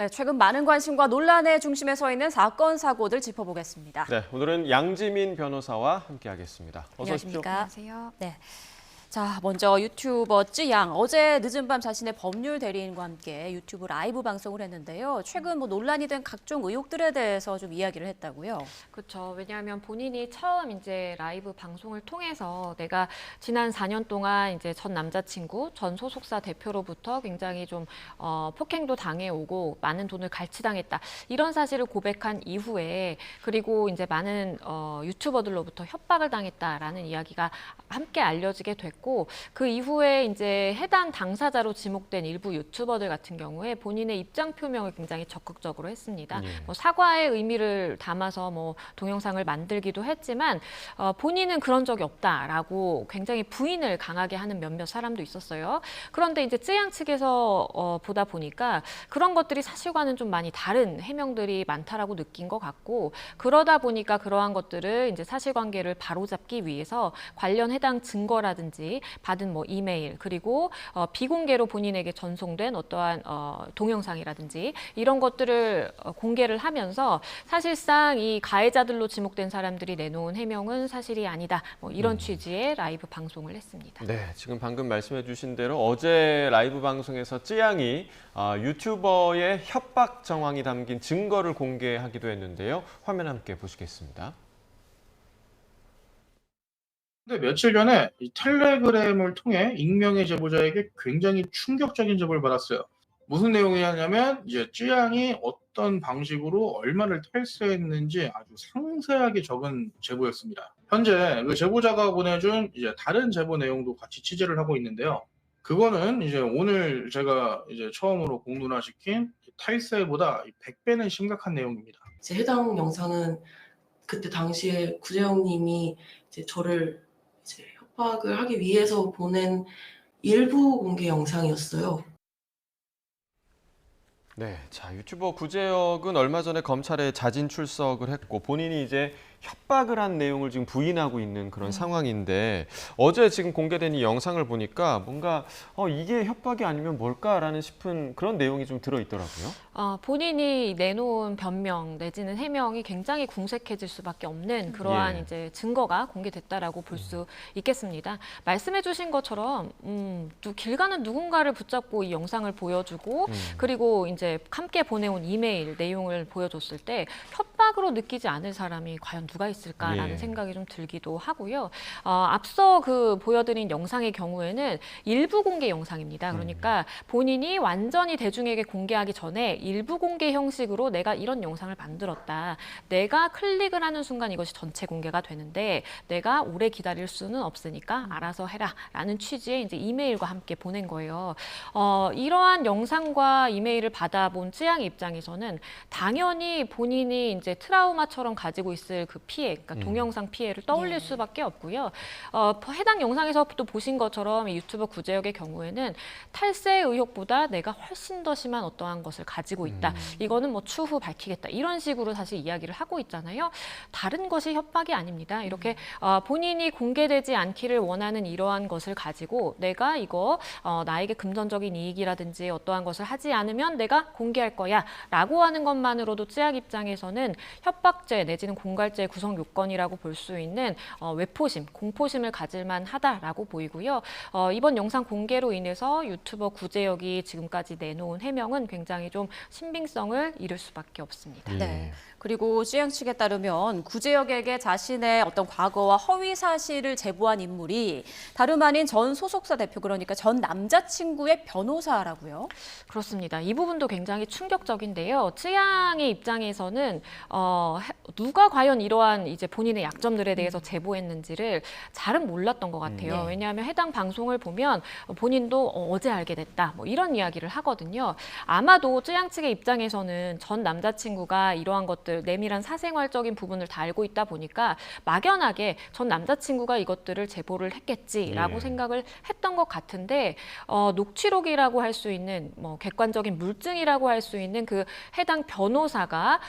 네, 최근 많은 관심과 논란의 중심에 서 있는 사건, 사고들 짚어보겠습니다. 네, 오늘은 양지민 변호사와 함께하겠습니다. 어서 오십시오. 안녕하세요. 네. 자, 먼저 유튜버 쯔양 어제 늦은 밤 자신의 법률 대리인과 함께 유튜브 라이브 방송을 했는데요. 최근 논란이 된 각종 의혹들에 대해서 좀 이야기를 했다고요. 그렇죠. 왜냐하면 본인이 처음 이제 라이브 방송을 통해서 내가 지난 4년 동안 이제 전 남자친구, 전 소속사 대표로부터 굉장히 좀 폭행도 당해오고 많은 돈을 갈취당했다. 이런 사실을 고백한 이후에 그리고 이제 많은 유튜버들로부터 협박을 당했다라는 이야기가 함께 알려지게 됐고 그 이후에 이제 해당 당사자로 지목된 일부 유튜버들 같은 경우에 본인의 입장 표명을 굉장히 적극적으로 했습니다. 사과의 의미를 담아서 동영상을 만들기도 했지만 본인은 그런 적이 없다라고 굉장히 부인을 강하게 하는 몇몇 사람도 있었어요. 그런데 이제 쯔양 측에서 보다 보니까 그런 것들이 사실과는 좀 많이 다른 해명들이 많다라고 느낀 것 같고 그러다 보니까 그러한 것들을 이제 사실관계를 바로잡기 위해서 관련 해당 증거라든지 받은 이메일 그리고 비공개로 본인에게 전송된 어떠한 동영상이라든지 이런 것들을 공개를 하면서 사실상 이 가해자들로 지목된 사람들이 내놓은 해명은 사실이 아니다. 이런 취지의 라이브 방송을 했습니다. 네, 지금 방금 말씀해 주신 대로 어제 라이브 방송에서 쯔양이 유튜버의 협박 정황이 담긴 증거를 공개하기도 했는데요. 화면 함께 보시겠습니다. 근데 며칠 전에 이 텔레그램을 통해 익명의 제보자에게 굉장히 충격적인 제보를 받았어요. 무슨 내용이냐면 이제 쯔양이 어떤 방식으로 얼마를 탈세했는지 아주 상세하게 적은 제보였습니다. 현재 그 제보자가 보내준 이제 다른 제보 내용도 같이 취재를 하고 있는데요. 그거는 이제 오늘 제가 이제 처음으로 공론화시킨 탈세보다 100배는 심각한 내용입니다. 이제 해당 영상은 그때 당시에 구재영님이 이제 저를 이제 협박을 하기 위해서 보낸 일부 공개 영상이었어요. 네, 자 유튜버 구제혁은 얼마 전에 검찰에 자진 출석을 했고 본인이 이제 협박을 한 내용을 지금 부인하고 있는 그런 상황인데 어제 지금 공개된 이 영상을 보니까 뭔가 이게 협박이 아니면 뭘까라는 싶은 그런 내용이 좀 들어있더라고요. 본인이 내놓은 변명 내지는 해명이 굉장히 궁색해질 수밖에 없는 그러한 이제 증거가 공개됐다라고 볼 수 있겠습니다. 말씀해주신 것처럼 길 가는 누군가를 붙잡고 이 영상을 보여주고 그리고 이제 함께 보내온 이메일 내용을 보여줬을 때 협박으로 느끼지 않을 사람이 과연 누가 있을까라는 생각이 좀 들기도 하고요. 앞서 보여드린 영상의 경우에는 일부 공개 영상입니다. 그러니까 본인이 완전히 대중에게 공개하기 전에 일부 공개 형식으로 내가 이런 영상을 만들었다. 내가 클릭을 하는 순간 이것이 전체 공개가 되는데 내가 오래 기다릴 수는 없으니까 알아서 해라라는 취지의 이제 이메일과 함께 보낸 거예요. 이러한 영상과 이메일을 받아본 쯔양의 입장에서는 당연히 본인이 이제 트라우마처럼 가지고 있을 그 피해, 그러니까 동영상 피해를 떠올릴 수밖에 없고요. 해당 영상에서 또 보신 것처럼 이 유튜버 구제혁의 경우에는 탈세 의혹보다 내가 훨씬 더 심한 어떠한 것을 가지고 있다. 이거는 추후 밝히겠다. 이런 식으로 사실 이야기를 하고 있잖아요. 다른 것이 협박이 아닙니다. 이렇게 본인이 공개되지 않기를 원하는 이러한 것을 가지고 내가 이거 나에게 금전적인 이익이라든지 어떠한 것을 하지 않으면 내가 공개할 거야 라고 하는 것만으로도 쯔양 입장에서는 협박죄 내지는 공갈죄 구성 요건이라고 볼 수 있는 외포심, 공포심을 가질만 하다라고 보이고요. 이번 영상 공개로 인해서 유튜버 구제혁이 지금까지 내놓은 해명은 굉장히 좀 신빙성을 잃을 수밖에 없습니다. 네. 그리고 쯔양 측에 따르면 구제혁에게 자신의 어떤 과거와 허위 사실을 제보한 인물이 다름 아닌 전 소속사 대표 그러니까 전 남자친구의 변호사라고요. 그렇습니다. 이 부분도 굉장히 충격적인데요. 쯔양의 입장에서는 누가 과연 이러한 이제 본인의 약점들에 대해서 제보했는지를 잘은 몰랐던 것 같아요. 왜냐하면 해당 방송을 보면 본인도 어제 알게 됐다 이런 이야기를 하거든요. 아마도 쯔양 측의 입장에서는 전 남자친구가 이러한 것들 내밀한 사생활적인 부분을 다 알고 있다 보니까 막연하게 전 남자친구가 이것들을 제보를 했겠지라고 생각을 했던 것 같은데 녹취록이라고 할 수 있는 객관적인 물증이라고 할 수 있는 그 해당 변호사가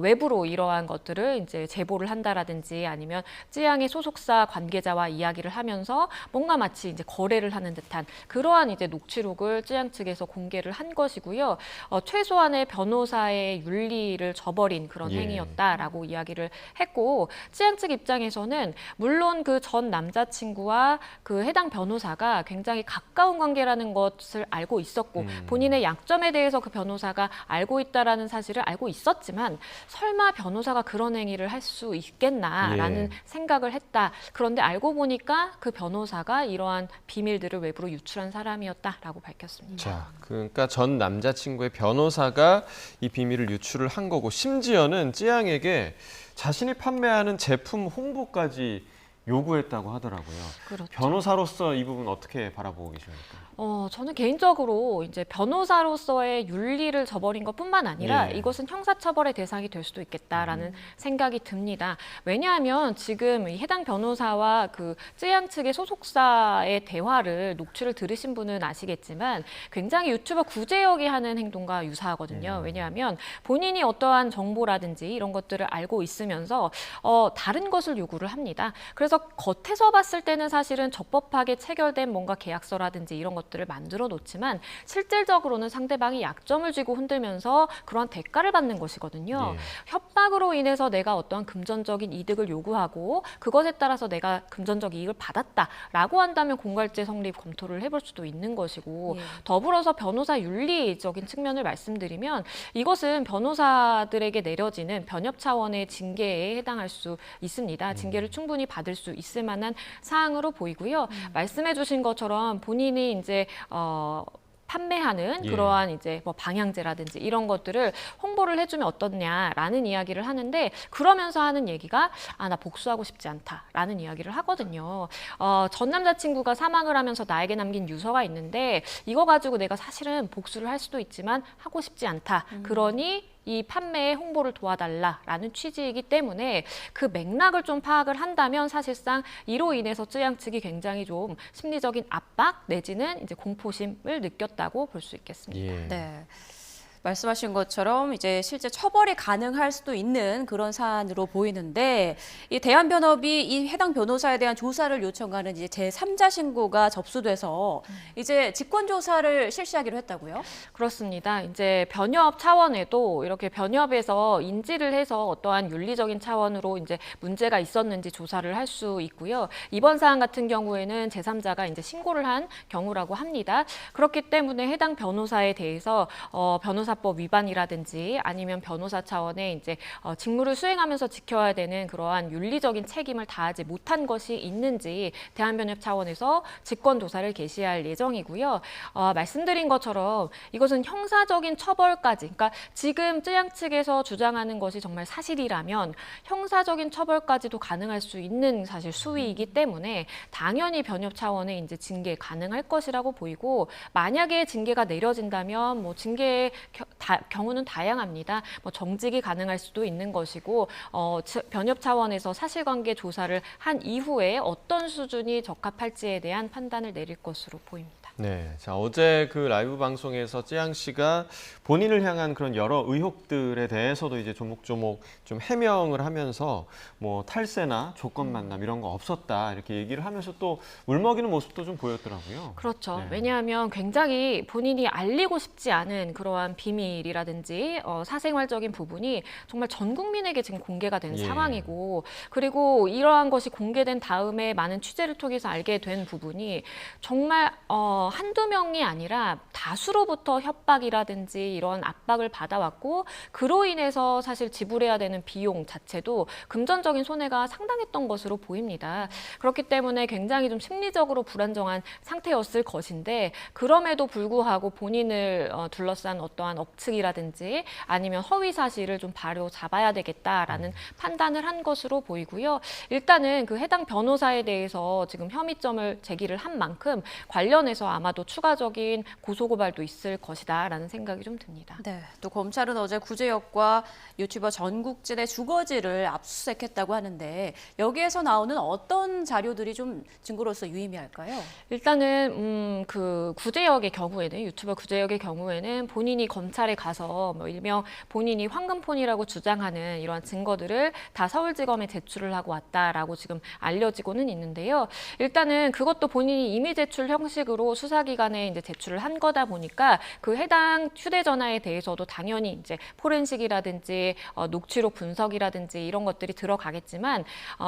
외부로 일부러 이러한 것들을 이제 제보를 한다라든지 아니면 쯔양의 소속사 관계자와 이야기를 하면서 뭔가 마치 이제 거래를 하는 듯한 그러한 이제 녹취록을 쯔양 측에서 공개를 한 것이고요. 최소한의 변호사의 윤리를 저버린 그런 예. 행위였다라고 이야기를 했고, 쯔양 측 입장에서는 물론 그 전 남자친구와 그 해당 변호사가 굉장히 가까운 관계라는 것을 알고 있었고 본인의 약점에 대해서 그 변호사가 알고 있다라는 사실을 알고 있었지만 설마 변호사가 그런 행위를 할 수 있겠나라는 예. 생각을 했다. 그런데 알고 보니까 그 변호사가 이러한 비밀들을 외부로 유출한 사람이었다라고 밝혔습니다. 자, 그러니까 전 남자친구의 변호사가 이 비밀을 유출을 한 거고 심지어는 쯔양에게 자신이 판매하는 제품 홍보까지 요구했다고 하더라고요. 그렇죠. 변호사로서 이 부분 어떻게 바라보고 계십니까? 저는 개인적으로 이제 변호사로서의 윤리를 저버린 것뿐만 아니라 예. 이것은 형사처벌의 대상이 될 수도 있겠다라는 생각이 듭니다. 왜냐하면 지금 이 해당 변호사와 그 쯔양 측의 소속사의 대화를 녹취를 들으신 분은 아시겠지만 굉장히 유튜버 구제혁이 하는 행동과 유사하거든요. 왜냐하면 본인이 어떠한 정보라든지 이런 것들을 알고 있으면서 다른 것을 요구를 합니다. 그래서 겉에서 봤을 때는 사실은 적법하게 체결된 뭔가 계약서라든지 이런 것들을 만들어 놓지만 실질적으로는 상대방이 약점을 쥐고 흔들면서 그러한 대가를 받는 것이거든요. 예. 협박으로 인해서 내가 어떠한 금전적인 이득을 요구하고 그것에 따라서 내가 금전적 이익을 받았다라고 한다면 공갈죄 성립 검토를 해볼 수도 있는 것이고 예. 더불어서 변호사 윤리적인 측면을 말씀드리면 이것은 변호사들에게 내려지는 변협 차원의 징계에 해당할 수 있습니다. 징계를 충분히 받을 수 있을 만한 사항으로 보이고요. 말씀해 주신 것처럼 본인이 이제 판매하는 예. 그러한 이제 뭐 방향제라든지 이런 것들을 홍보를 해주면 어떻냐라는 이야기를 하는데 그러면서 하는 얘기가 나 복수하고 싶지 않다라는 이야기를 하거든요. 전 남자친구가 사망을 하면서 나에게 남긴 유서가 있는데 이거 가지고 내가 사실은 복수를 할 수도 있지만 하고 싶지 않다. 그러니 이 판매에 홍보를 도와달라라는 취지이기 때문에 그 맥락을 좀 파악을 한다면 사실상 이로 인해서 쯔양 측이 굉장히 좀 심리적인 압박 내지는 이제 공포심을 느꼈다고 볼 수 있겠습니다. 예. 네. 말씀하신 것처럼 이제 실제 처벌이 가능할 수도 있는 그런 사안으로 보이는데 이 대한변협이 이 해당 변호사에 대한 조사를 요청하는 이제 제3자 신고가 접수돼서 이제 직권 조사를 실시하기로 했다고요? 그렇습니다. 이제 변협 차원에도 이렇게 변협에서 인지를 해서 어떠한 윤리적인 차원으로 이제 문제가 있었는지 조사를 할 수 있고요. 이번 사안 같은 경우에는 제3자가 이제 신고를 한 경우라고 합니다. 그렇기 때문에 해당 변호사에 대해서 변호사법 위반이라든지 아니면 변호사 차원의 이제 직무를 수행하면서 지켜야 되는 그러한 윤리적인 책임을 다하지 못한 것이 있는지 대한변협 차원에서 직권 조사를 개시할 예정이고요. 말씀드린 것처럼 이것은 형사적인 처벌까지, 그러니까 지금 쯔양 측에서 주장하는 것이 정말 사실이라면 형사적인 처벌까지도 가능할 수 있는 사실 수위이기 때문에 당연히 변협 차원의 이제 징계 가능할 것이라고 보이고 만약에 징계가 내려진다면 뭐 징계의 경우는 다양합니다. 뭐 정직이 가능할 수도 있는 것이고 변협 차원에서 사실관계 조사를 한 이후에 어떤 수준이 적합할지에 대한 판단을 내릴 것으로 보입니다. 네, 자 어제 그 라이브 방송에서 쯔양 씨가 본인을 향한 그런 여러 의혹들에 대해서도 이제 조목조목 좀 해명을 하면서 뭐 탈세나 조건 만남 이런 거 없었다 이렇게 얘기를 하면서 또 울먹이는 모습도 좀 보였더라고요. 그렇죠. 네. 왜냐하면 굉장히 본인이 알리고 싶지 않은 그러한 비밀이라든지 사생활적인 부분이 정말 전 국민에게 지금 공개가 된 예. 상황이고 그리고 이러한 것이 공개된 다음에 많은 취재를 통해서 알게 된 부분이 정말 한두 명이 아니라 다수로부터 협박이라든지 이런 압박을 받아왔고 그로 인해서 사실 지불해야 되는 비용 자체도 금전적인 손해가 상당했던 것으로 보입니다. 그렇기 때문에 굉장히 좀 심리적으로 불안정한 상태였을 것인데 그럼에도 불구하고 본인을 둘러싼 어떠한 억측이라든지 아니면 허위 사실을 좀 바로 잡아야 되겠다라는 판단을 한 것으로 보이고요. 일단은 그 해당 변호사에 대해서 지금 혐의점을 제기를 한 만큼 관련해서 아마도 추가적인 고소고발도 있을 것이다라는 생각이 좀 듭니다. 네, 또 검찰은 어제 구제혁과 유튜버 전국진의 주거지를 압수수색했다고 하는데 여기에서 나오는 어떤 자료들이 좀 증거로서 유의미할까요? 일단은 그 구제혁의 경우에는 유튜버 구제혁의 경우에는 본인이 검찰에 가서 뭐 일명 본인이 황금폰이라고 주장하는 이러한 증거들을 다 서울지검에 제출을 하고 왔다라고 지금 알려지고는 있는데요. 일단은 그것도 본인이 이미 제출 형식으로 수사기관에 이제 제출을 한 거다 보니까 그 해당 휴대전화에 대해서도 당연히 이제 포렌식이라든지 녹취록 분석이라든지 이런 것들이 들어가겠지만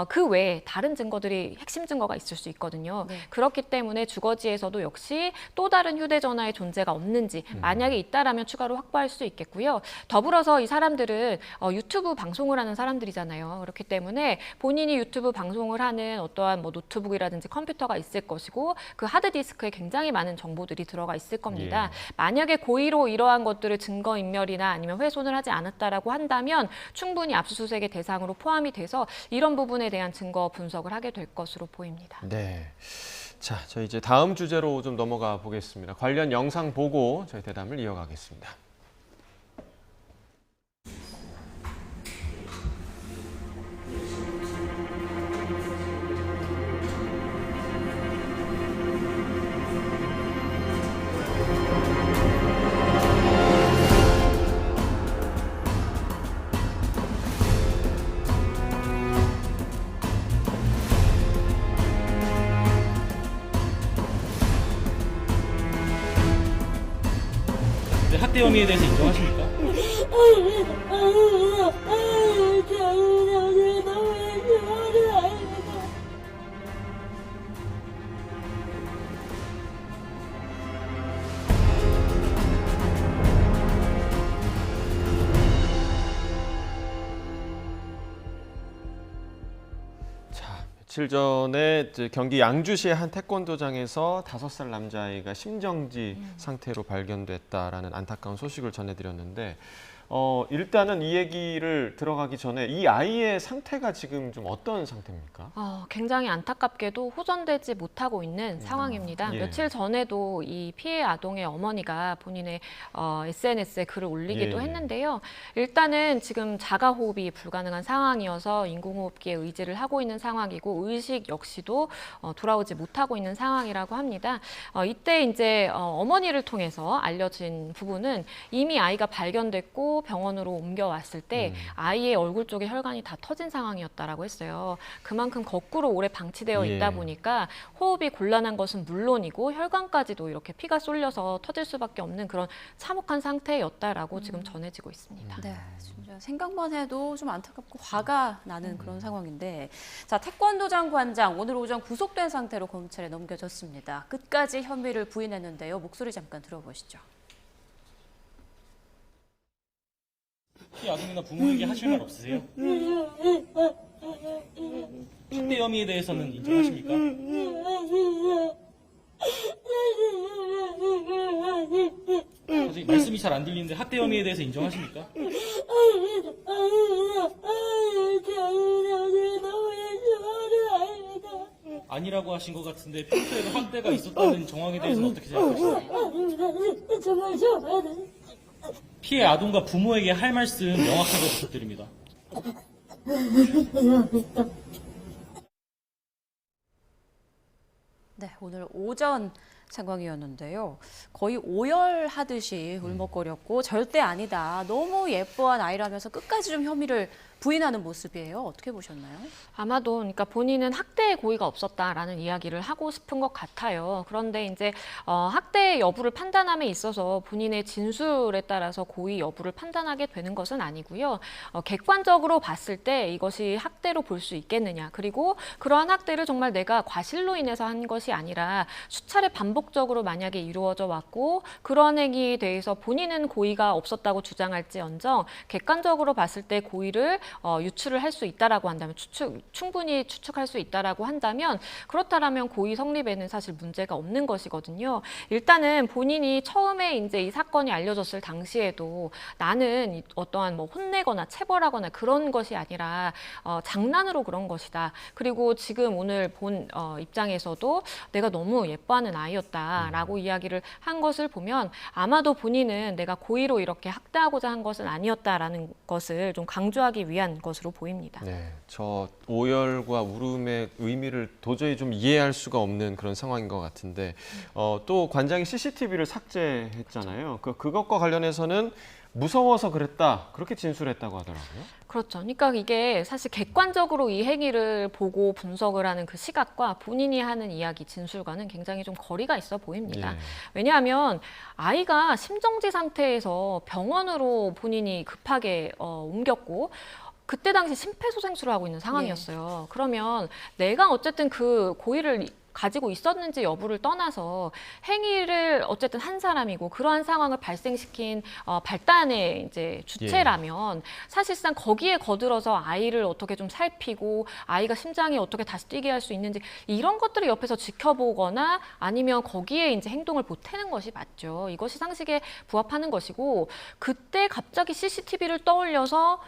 그 외에 다른 증거들이 핵심 증거가 있을 수 있거든요. 네. 그렇기 때문에 주거지에서도 역시 또 다른 휴대전화의 존재가 없는지 만약에 있다라면 추가로 확보할 수 있겠고요. 더불어서 이 사람들은 유튜브 방송을 하는 사람들이잖아요. 그렇기 때문에 본인이 유튜브 방송을 하는 어떠한 뭐 노트북이라든지 컴퓨터가 있을 것이고 그 하드디스크에 굉장히 많은 정보들이 들어가 있을 겁니다. 만약에 고의로 이러한 것들을 증거인멸이나 아니면 훼손을 하지 않았다라고 한다면 충분히 압수수색의 대상으로 포함이 돼서 이런 부분에 대한 증거 분석을 하게 될 것으로 보입니다. 네. 자, 저희 이제 다음 주제로 좀 넘어가 보겠습니다. 관련 영상 보고 저희 대담을 이어가겠습니다. 학대 혐의에 대해서 인정하십니까? 며칠 전에 이제 경기 양주시의 한 태권도장에서 5살 남자아이가 심정지 상태로 발견됐다라는 안타까운 소식을 전해드렸는데 일단은 이 얘기를 들어가기 전에 이 아이의 상태가 지금 좀 어떤 상태입니까? 굉장히 안타깝게도 호전되지 못하고 있는 상황입니다. 예. 며칠 전에도 이 피해 아동의 어머니가 본인의 SNS에 글을 올리기도 예. 했는데요. 일단은 지금 자가호흡이 불가능한 상황이어서 인공호흡기에 의지를 하고 있는 상황이고 의식 역시도 돌아오지 못하고 있는 상황이라고 합니다. 이때 이제 어머니를 통해서 알려진 부분은 이미 아이가 발견됐고 병원으로 옮겨왔을 때 아이의 얼굴 쪽에 혈관이 다 터진 상황이었다라고 했어요. 그만큼 거꾸로 오래 방치되어 있다 보니까 호흡이 곤란한 것은 물론이고 혈관까지도 이렇게 피가 쏠려서 터질 수밖에 없는 그런 참혹한 상태였다라고 지금 전해지고 있습니다. 네, 진짜 생각만 해도 좀 안타깝고 화가 나는 그런 상황인데, 자, 태권도장 관장 오늘 오전 구속된 상태로 검찰에 넘겨졌습니다. 끝까지 혐의를 부인했는데요. 목소리 잠깐 들어보시죠. 피해 아동이나 부모에게 하실 말 없으세요? 학대 혐의에 대해서는 인정하십니까? 선생님 말씀이 잘 안 들리는데 학대 혐의에 대해서 인정하십니까? 아니라고 하신 것 같은데 평소에도 학대가 있었다는 정황에 대해서는 어떻게 생각하시나요? 피해 아동과 부모에게 할 말씀 명확하게 부탁드립니다. 네, 오늘 오전 상황이었는데요. 거의 오열하듯이 울먹거렸고 절대 아니다. 너무 예뻐한 아이라면서 끝까지 좀 혐의를 부인하는 모습이에요. 어떻게 보셨나요? 아마도 그러니까 본인은 학대의 고의가 없었다라는 이야기를 하고 싶은 것 같아요. 그런데 이제 학대 여부를 판단함에 있어서 본인의 진술에 따라서 고의 여부를 판단하게 되는 것은 아니고요. 객관적으로 봤을 때 이것이 학대로 볼 수 있겠느냐. 그리고 그러한 학대를 정말 내가 과실로 인해서 한 것이 아니라 수차례 반복적으로 만약에 이루어져 왔고 그러한 행위에 대해서 본인은 고의가 없었다고 주장할지언정 객관적으로 봤을 때 고의를 유추를 할 수 있다라고 한다면 충분히 추측할 수 있다라고 한다면 그렇다라면 고의 성립에는 사실 문제가 없는 것이거든요. 일단은 본인이 처음에 이제 이 사건이 알려졌을 당시에도 나는 어떠한 뭐 혼내거나 체벌하거나 그런 것이 아니라 장난으로 그런 것이다. 그리고 지금 오늘 본 입장에서도 내가 너무 예뻐하는 아이였다. 행동이었다라고 이야기를 한 것을 보면 아마도 본인은 내가 고의로 이렇게 학대하고자 한 것은 아니었다라는 것을 좀 강조하기 위한 것으로 보입니다. 네, 저 오열과 울음의 의미를 도저히 좀 이해할 수가 없는 그런 상황인 것 같은데 또 관장이 CCTV를 삭제했잖아요. 그것과 관련해서는 무서워서 그랬다 그렇게 진술했다고 하더라고요. 그렇죠. 그러니까 이게 사실 객관적으로 이 행위를 보고 분석을 하는 그 시각과 본인이 하는 이야기, 진술과는 굉장히 좀 거리가 있어 보입니다. 예. 왜냐하면 아이가 심정지 상태에서 병원으로 본인이 급하게 옮겼고 그때 당시 심폐소생술을 하고 있는 상황이었어요. 그러면 내가 어쨌든 그 고의를 가지고 있었는지 여부를 떠나서 행위를 어쨌든 한 사람이고 그러한 상황을 발생시킨 발단의 이제 주체라면 사실상 거기에 거들어서 아이를 어떻게 좀 살피고 아이가 심장이 어떻게 다시 뛰게 할 수 있는지 이런 것들을 옆에서 지켜보거나 아니면 거기에 이제 행동을 보태는 것이 맞죠. 이것이 상식에 부합하는 것이고 그때 갑자기 CCTV를 떠올려서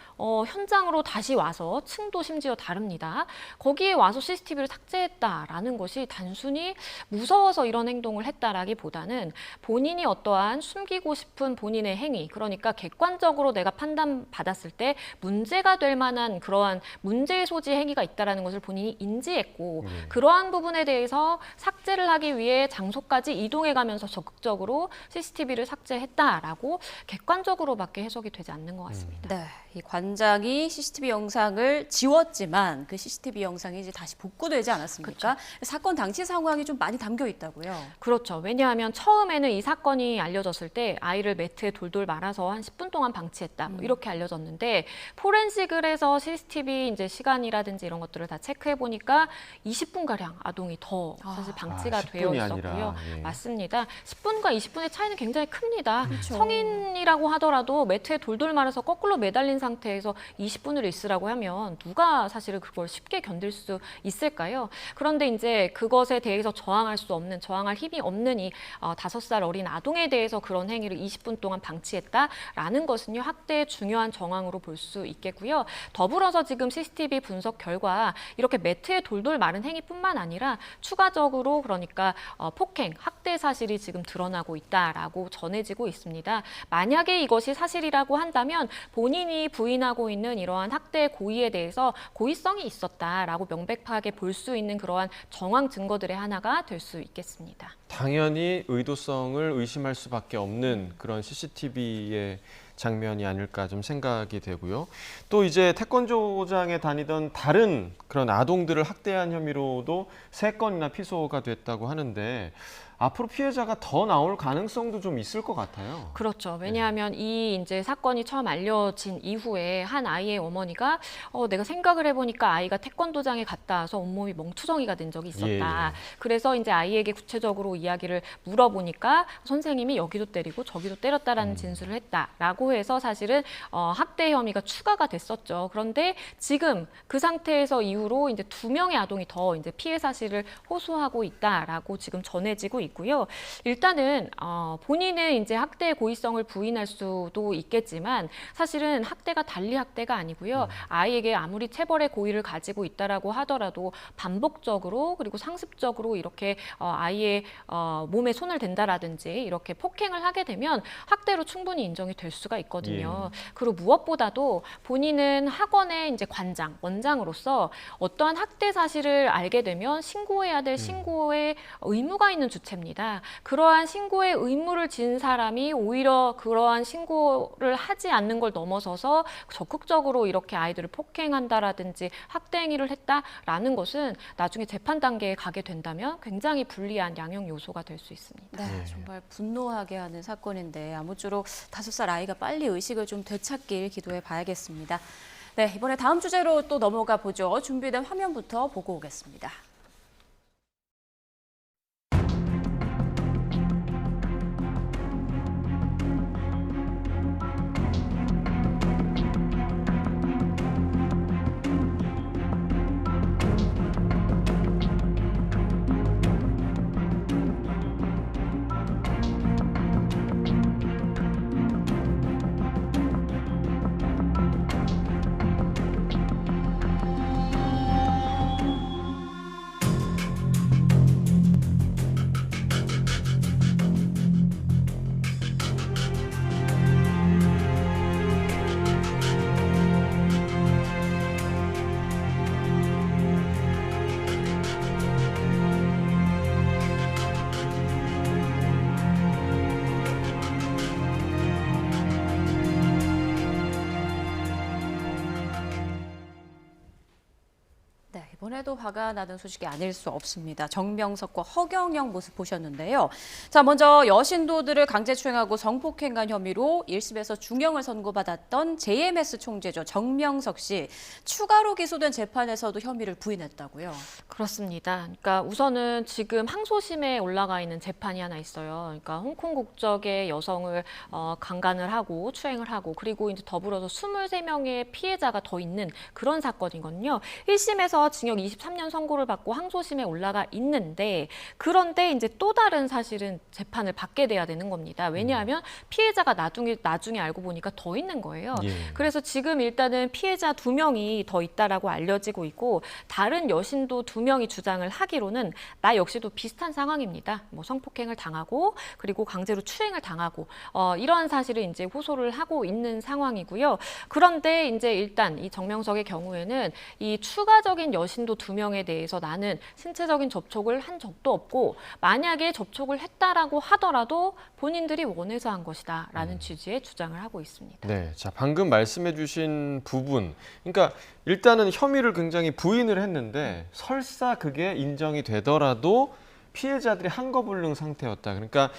현장으로 다시 와서 층도 심지어 다릅니다. 거기에 와서 CCTV를 삭제했다라는 것이 단순히 무서워서 이런 행동을 했다라기보다는 본인이 어떠한 숨기고 싶은 본인의 행위, 그러니까 객관적으로 내가 판단받았을 때 문제가 될 만한 그러한 문제의 소지 행위가 있다는 것을 본인이 인지했고 그러한 부분에 대해서 삭제를 하기 위해 장소까지 이동해가면서 적극적으로 CCTV를 삭제했다라고 객관적으로밖에 해석이 되지 않는 것 같습니다. 네, 이 관장이 CCTV 영상을 지웠지만 그 CCTV 영상이 이제 다시 복구되지 않았습니까? 사건 당시 상황이 좀 많이 담겨 있다고요. 그렇죠. 왜냐하면 처음에는 이 사건이 알려졌을 때 아이를 매트에 돌돌 말아서 한 10분 동안 방치했다. 뭐 이렇게 알려졌는데 포렌식을 해서 CCTV 이제 시간이라든지 이런 것들을 다 체크해 보니까 20분 가량 아동이 더 사실 방치가 되어 10분이 있었고요. 아니라, 예. 맞습니다. 10분과 20분의 차이는 굉장히 큽니다. 그렇죠. 성인이라고 하더라도 매트에 돌돌 말아서 거꾸로 매달린 상태에서 20분을 있으라고 하면 누가 사실은 그걸 쉽게 견딜 수 있을까요? 그런데 이제 그것에 대해서 저항할 수 없는, 저항할 힘이 없는 이 5살 어린 아동에 대해서 그런 행위를 20분 동안 방치했다라는 것은요, 학대의 중요한 정황으로 볼 수 있겠고요. 더불어서 지금 CCTV 분석 결과 이렇게 매트에 돌돌 마른 행위뿐만 아니라 추가적으로 그러니까 폭행, 학대 사실이 지금 드러나고 있다라고 전해지고 있습니다. 만약에 이것이 사실이라고 한다면 본인이 부인하고 있는 이러한 학대 고의에 대해서 고의성이 있었다라고 명백하게 볼 수 있는 그러한 정황 증거들의 하나가 될 수 있겠습니다. 당연히 의도성을 의심할 수밖에 없는 그런 CCTV의 장면이 아닐까 좀 생각이 되고요. 또 이제 태권도장에 다니던 다른 그런 아동들을 학대한 혐의로도 3건이나 피소가 됐다고 하는데 앞으로 피해자가 더 나올 가능성도 좀 있을 것 같아요. 그렇죠. 왜냐하면 이 이제 사건이 처음 알려진 이후에 한 아이의 어머니가 내가 생각을 해보니까 아이가 태권도장에 갔다 와서 온몸이 멍투성이가 된 적이 있었다. 그래서 이제 아이에게 구체적으로 이야기를 물어보니까 선생님이 여기도 때리고 저기도 때렸다라는 진술을 했다라고 해서 사실은 학대 혐의가 추가가 됐었죠. 그런데 지금 그 상태에서 이후로 이제 2명의 아동이 더 이제 피해 사실을 호소하고 있다라고 지금 전해지고 있고요. 일단은 본인은 이제 학대의 고의성을 부인할 수도 있겠지만 사실은 학대가 달리 학대가 아니고요. 아이에게 아무리 체벌의 고의를 가지고 있다라고 하더라도 반복적으로 그리고 상습적으로 이렇게 아이의 몸에 손을 댄다라든지 이렇게 폭행을 하게 되면 학대로 충분히 인정이 될 수가 있거든요. 그리고 무엇보다도 본인은 학원의 이제 관장, 원장으로서 어떠한 학대 사실을 알게 되면 신고해야 될 신고의 의무가 있는 주체입니다. 그러한 신고의 의무를 진 사람이 오히려 그러한 신고를 하지 않는 걸 넘어서서 적극적으로 이렇게 아이들을 폭행한다라든지 학대 행위를 했다라는 것은 나중에 재판 단계에 가게 된다면 굉장히 불리한 양형 요소가 될 수 있습니다. 네, 정말 분노하게 하는 사건인데 아무쪼록 5살 아이가 빨리 의식을 좀 되찾길 기도해 봐야겠습니다. 네, 이번에 다음 주제로 또 넘어가 보죠. 준비된 화면부터 보고 오겠습니다. 이번에도 화가 나는 소식이 아닐 수 없습니다. 정명석과 허경영 모습 보셨는데요. 자, 먼저 여신도들을 강제추행하고 성폭행한 혐의로 1심에서 중형을 선고받았던 JMS 총재죠. 정명석 씨. 추가로 기소된 재판에서도 혐의를 부인했다고요. 그렇습니다. 그러니까 우선은 지금 항소심에 올라가 있는 재판이 하나 있어요. 그러니까 홍콩 국적의 여성을 강간을 하고 추행을 하고 그리고 이제 더불어서 23명의 피해자가 더 있는 그런 사건이거든요. 1심에서 징역 23년 선고를 받고 항소심에 올라가 있는데 그런데 이제 또 다른 사실은 재판을 받게 돼야 되는 겁니다. 왜냐하면 피해자가 나중에 알고 보니까 더 있는 거예요. 예. 그래서 지금 일단은 피해자 2명이 더 있다라고 알려지고 있고 다른 여신도 2명이 주장을 하기로는 나 역시도 비슷한 상황입니다. 뭐 성폭행을 당하고 그리고 강제로 추행을 당하고 이러한 사실을 이제 호소를 하고 있는 상황이고요. 그런데 이제 일단 이 정명석의 경우에는 이 추가적인 여신도 2명에 대해서 나는 신체적인 접촉을 한 적도 없고 만약에 접촉을 했다라고 하더라도 본인들이 원해서 한 것이다라는 취지의 주장을 하고 있습니다. 네, 자 방금 말씀해주신 부분, 그러니까 일단은 혐의를 굉장히 부인을 했는데 설사 그게 인정이 되더라도 피해자들이 한거불능 상태였다. 그러니까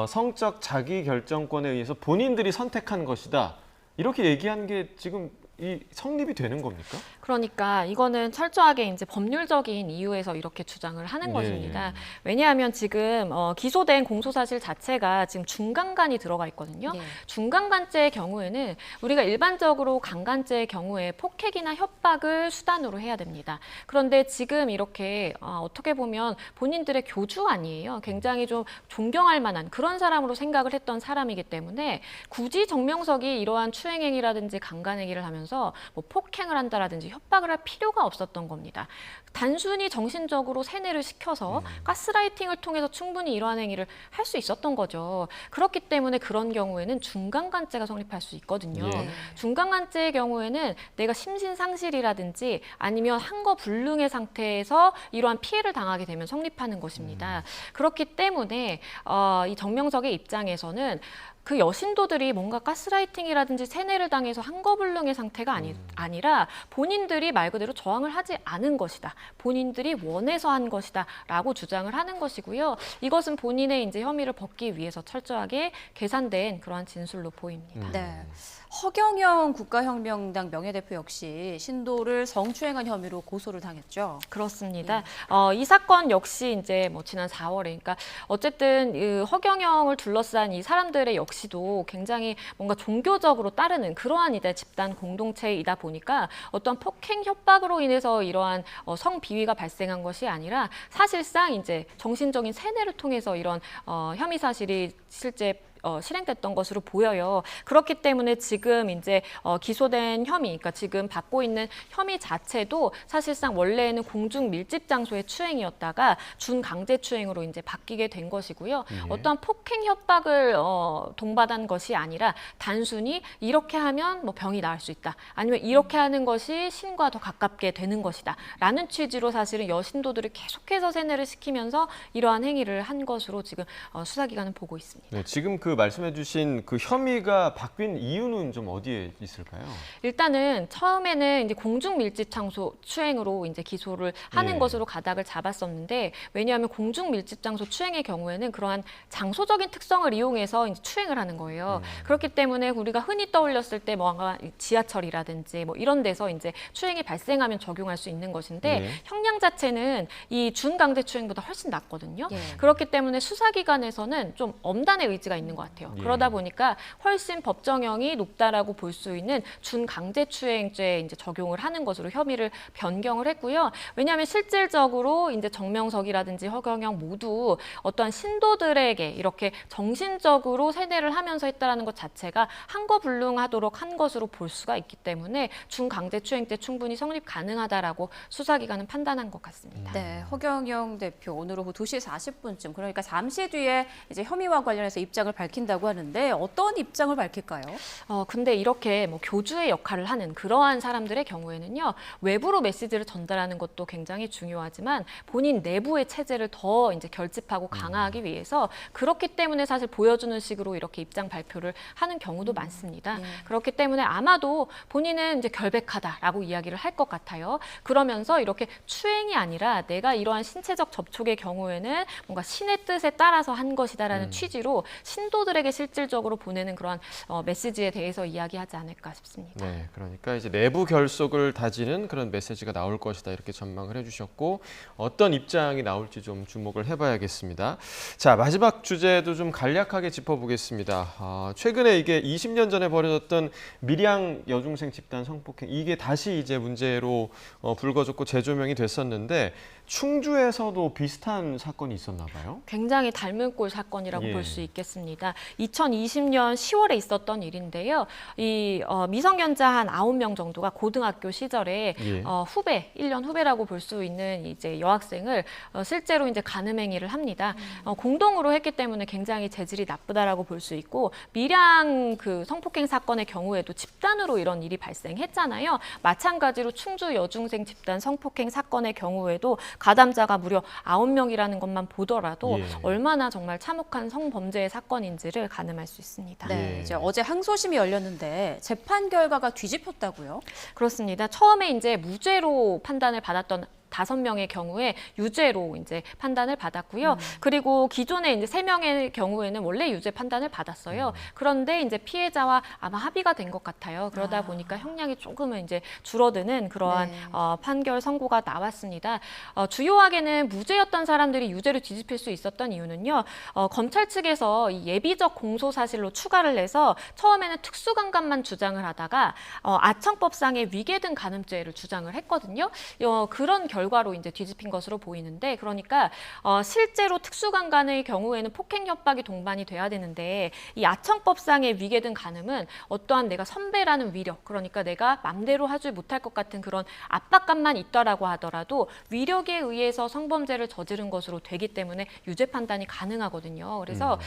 성적 자기 결정권에 의해서 본인들이 선택한 것이다. 이렇게 얘기한 게 지금 이 성립이 되는 겁니까? 그러니까 이거는 철저하게 이제 법률적인 이유에서 이렇게 주장을 하는 것입니다. 왜냐하면 지금 기소된 공소사실 자체가 지금 중간간이 들어가 있거든요. 네. 중간간죄의 경우에는 우리가 일반적으로 강간죄의 경우에 폭행이나 협박을 수단으로 해야 됩니다. 그런데 지금 이렇게 어떻게 보면 본인들의 교주 아니에요. 굉장히 좀 존경할 만한 그런 사람으로 생각을 했던 사람이기 때문에 굳이 정명석이 이러한 추행행위라든지 강간행위를 하면서 뭐 폭행을 한다라든지 협박을 할 필요가 없었던 겁니다. 단순히 정신적으로 세뇌를 시켜서 가스라이팅을 통해서 충분히 이러한 행위를 할 수 있었던 거죠. 그렇기 때문에 그런 경우에는 중간간죄가 성립할 수 있거든요. 예. 중간간죄의 경우에는 내가 심신상실이라든지 아니면 한거불능의 상태에서 이러한 피해를 당하게 되면 성립하는 것입니다. 그렇기 때문에 이 정명석의 입장에서는 그 여신도들이 뭔가 가스라이팅이라든지 세뇌를 당해서 한거불능의 상태가 아니라 본인들이 말 그대로 저항을 하지 않은 것이다. 본인들이 원해서 한 것이다. 라고 주장을 하는 것이고요. 이것은 본인의 이제 혐의를 벗기 위해서 철저하게 계산된 그러한 진술로 보입니다. 네. 허경영 국가혁명당 명예대표 역시 신도를 성추행한 혐의로 고소를 당했죠. 그렇습니다. 이 사건 역시 이제 뭐 지난 4월에, 그러니까 어쨌든 허경영을 둘러싼 이 사람들의 역시도 굉장히 뭔가 종교적으로 따르는 그러한 이제 집단 공동체이다 보니까 어떤 폭행 협박으로 인해서 이러한 성비위가 발생한 것이 아니라 사실상 이제 정신적인 세뇌를 통해서 이런 혐의 사실이 실제 실행됐던 것으로 보여요. 그렇기 때문에 지금 이제 기소된 혐의, 그러니까 지금 받고 있는 혐의 자체도 사실상 원래는 공중 밀집 장소의 추행이었다가 준강제추행으로 이제 바뀌게 된 것이고요. 어떠한 폭행 협박을 동반한 것이 아니라 단순히 이렇게 하면 뭐 병이 나을 수 있다. 아니면 이렇게 하는 것이 신과 더 가깝게 되는 것이다. 라는 취지로 사실은 여신도들을 계속해서 세뇌를 시키면서 이러한 행위를 한 것으로 지금 수사기관은 보고 있습니다. 네, 지금 그 말씀해주신 그 혐의가 바뀐 이유는 좀 어디에 있을까요? 일단은 처음에는 이제 공중 밀집 장소 추행으로 이제 기소를 하는 예. 것으로 가닥을 잡았었는데 왜냐하면 공중 밀집 장소 추행의 경우에는 그러한 장소적인 특성을 이용해서 이제 추행을 하는 거예요. 그렇기 때문에 우리가 흔히 떠올렸을 때 뭔가 지하철이라든지 뭐 이런 데서 이제 추행이 발생하면 적용할 수 있는 것인데 예. 형량 자체는 이 준강제 추행보다 훨씬 낮거든요. 예. 그렇기 때문에 수사기관에서는 좀 엄단의 의지가 있는 것 같아요. 예. 그러다 보니까 훨씬 법정형이 높다라고 볼 수 있는 준강제추행죄에 이제 적용을 하는 것으로 혐의를 변경을 했고요. 왜냐하면 실질적으로 이제 정명석이라든지 허경영 모두 어떠한 신도들에게 이렇게 정신적으로 세뇌를 하면서 했다라는 것 자체가 한거불능하도록 한 것으로 볼 수가 있기 때문에 준강제추행죄 충분히 성립 가능하다라고 수사기관은 판단한 것 같습니다. 네, 허경영 대표 오늘 오후 2시 40분쯤 그러니까 잠시 뒤에 이제 혐의와 관련해서 입장을 밝힐 밝힌다고 하는데 어떤 입장을 밝힐까요? 근데 이렇게 뭐 교주의 역할을 하는 그러한 사람들의 경우에는요, 외부로 메시지를 전달하는 것도 굉장히 중요하지만 본인 내부의 체제를 더 이제 결집하고 강화하기 위해서 그렇기 때문에 사실 보여주는 식으로 이렇게 입장 발표를 하는 경우도 많습니다. 그렇기 때문에 아마도 본인은 이제 결백하다라고 이야기를 할 것 같아요. 그러면서 이렇게 추행이 아니라 내가 이러한 신체적 접촉의 경우에는 뭔가 신의 뜻에 따라서 한 것이다라는 취지로 신도들에게 실질적으로 보내는 그런 메시지에 대해서 이야기하지 않을까 싶습니다. 네, 그러니까 이제 내부 결속을 다지는 그런 메시지가 나올 것이다 이렇게 전망을 해주셨고 어떤 입장이 나올지 좀 주목을 해봐야겠습니다. 자, 마지막 주제도 좀 간략하게 짚어보겠습니다. 최근에 이게 20년 전에 벌어졌던 밀양 여중생 집단 성폭행 이게 다시 이제 문제로 불거졌고 재조명이 됐었는데 충주에서도 비슷한 사건이 있었나 봐요. 굉장히 닮은 꼴 사건이라고 예. 볼 수 있겠습니다. 2020년 10월에 있었던 일인데요. 이 미성년자 한 9명 정도가 고등학교 시절에 예. 후배, 1년 후배라고 볼 수 있는 이제 여학생을 실제로 이제 간음 행위를 합니다. 공동으로 했기 때문에 굉장히 재질이 나쁘다라고 볼 수 있고 밀양 그 성폭행 사건의 경우에도 집단으로 이런 일이 발생했잖아요. 마찬가지로 충주 여중생 집단 성폭행 사건의 경우에도 가담자가 무려 9명이라는 것만 보더라도 예. 얼마나 정말 참혹한 성범죄의 사건인지를 가늠할 수 있습니다. 네, 예. 이제 어제 항소심이 열렸는데 재판 결과가 뒤집혔다고요? 그렇습니다. 처음에 이제 무죄로 판단을 받았던 5명의 경우에 유죄로 이제 판단을 받았고요. 그리고 기존에 이제 3명의 경우에는 원래 유죄 판단을 받았어요. 그런데 이제 피해자와 아마 합의가 된 것 같아요. 그러다 보니까 형량이 조금은 이제 줄어드는 그러한 네. 판결 선고가 나왔습니다. 주요하게는 무죄였던 사람들이 유죄로 뒤집힐 수 있었던 이유는요. 검찰 측에서 이 예비적 공소 사실로 추가를 해서 처음에는 특수강간만 주장을 하다가 아청법상의 위계 등 간음죄를 주장을 했거든요. 그런 결과로 이제 뒤집힌 것으로 보이는데, 그러니까 실제로 특수강간의 경우에는 폭행 협박이 동반이 돼야 되는데 이 아청법상의 위계 등 간음은 어떠한 내가 선배라는 위력, 그러니까 내가 맘대로 하지 못할 것 같은 그런 압박감만 있더라고 하더라도 위력에 의해서 성범죄를 저지른 것으로 되기 때문에 유죄 판단이 가능하거든요. 그래서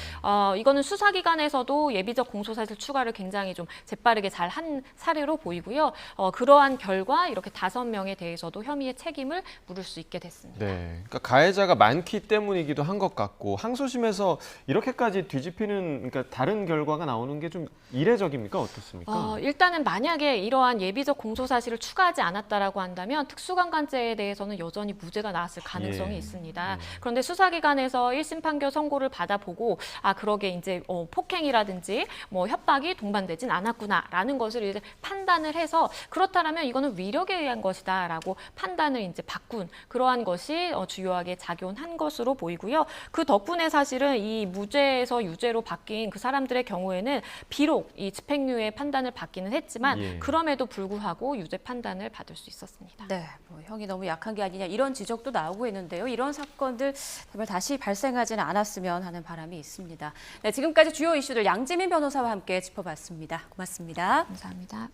이거는 수사기관에서도 예비적 공소사실 추가를 굉장히 좀 재빠르게 잘 한 사례로 보이고요. 그러한 결과 이렇게 5명에 대해서도 혐의의 책임을 물을 수 있게 됐습니다. 네, 그러니까 가해자가 많기 때문이기도 한 것 같고 항소심에서 이렇게까지 뒤집히는 그러니까 다른 결과가 나오는 게 좀 이례적입니까? 어떻습니까? 일단은 만약에 이러한 예비적 공소 사실을 추가하지 않았다라고 한다면 특수강간죄에 대해서는 여전히 무죄가 나왔을 가능성이 예. 있습니다. 그런데 수사기관에서 1심 판결 선고를 받아보고 그러게 이제 폭행이라든지 뭐 협박이 동반되진 않았구나라는 것을 이제 판단을 해서 그렇다면 이거는 위력에 의한 것이다라고 판단을 이제 바꾼 그러한 것이 주요하게 작용한 것으로 보이고요. 그 덕분에 사실은 이 무죄에서 유죄로 바뀐 그 사람들의 경우에는 비록 이 집행유예 판단을 받기는 했지만 예. 그럼에도 불구하고 유죄 판단을 받을 수 있었습니다. 네, 뭐 형이 너무 약한 게 아니냐 이런 지적도 나오고 있는데요. 이런 사건들 제발 다시 발생하지는 않았으면 하는 바람이 있습니다. 네, 지금까지 주요 이슈들 양지민 변호사와 함께 짚어봤습니다. 고맙습니다. 감사합니다.